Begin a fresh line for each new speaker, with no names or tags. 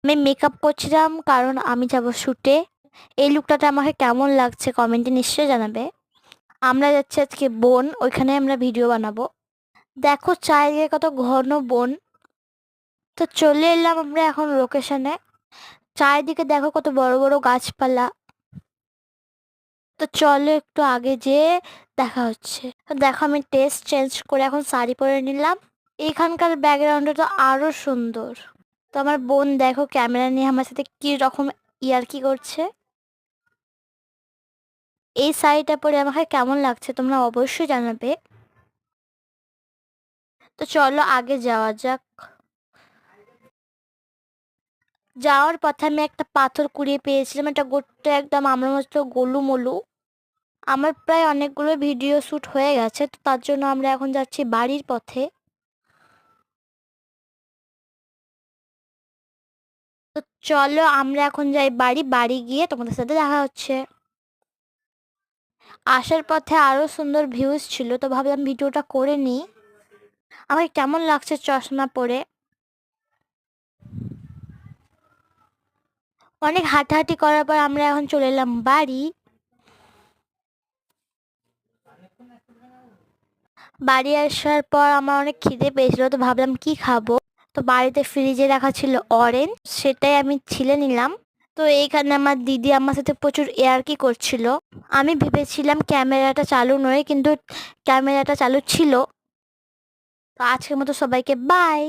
আমি মেকআপ করছিলাম কারণ আমি যাব শুটে। এই লুকটাতে আমাকে কেমন লাগছে কমেন্টে নিশ্চয়ই জানাবে। আমরা যাচ্ছি আজকে বন, ওইখানে আমরা ভিডিও বানাবো। দেখো চারিদিকে কত ঘন বন। তো চলে এলাম আমরা এখন লোকেশনে। চারিদিকে দেখো কত বড় বড় গাছপালা। তো চলো একটু আগে যেয়ে দেখা হচ্ছে। তো দেখো আমি টেস্ট চেঞ্জ করে এখন শাড়ি পরে নিলাম। এইখানকার ব্যাকগ্রাউন্ডটা তো আরো সুন্দর। তো আমার বোন দেখো ক্যামেরা নিয়ে আমার সাথে কি রকম ইয়ার্কি করছে। এই শাড়িটা পরে আমাকে কেমন লাগছে তোমরা অবশ্যই জানাবে। তো চলো আগে যাওয়া যাক। যাওয়ার পথে আমি একটা পাথর কুড়িয়ে পেয়েছিলাম, এটা গোটা একদম আমার মতো গোলুমলু। আমার প্রায় অনেকগুলো ভিডিও শ্যুট হয়ে গেছে, তো তার জন্য আমরা এখন যাচ্ছি বাড়ির পথে। তো চলো আমরা এখন যাই বাড়ি, বাড়ি গিয়ে তোমাদের সাথে দেখা হচ্ছে। আসার পথে আরো সুন্দর ভিউজ ছিল, তো ভাবলাম ভিডিওটা করে নিই। আমাকে কেমন লাগছে চশমা পরে। অনেক হাঁটাহাঁটি করার পর আমরা এখন চলে এলাম বাড়ি। বাড়ি আসার পর আমার অনেক খিদে পেয়েছিল, তো ভাবলাম কি খাবো। তো বাড়িতে ফ্রিজে রাখা ছিল অরেঞ্জ, সেটাই আমি ছিলে নিলাম। তো এইখানে আমার দিদি আমার সাথে প্রচুর ইয়ার্কি করছিল। আমি ভেবেছিলাম ক্যামেরাটা চালু নয়, কিন্তু ক্যামেরাটা চালু ছিল। তো আজকের মতো সবাইকে বাই।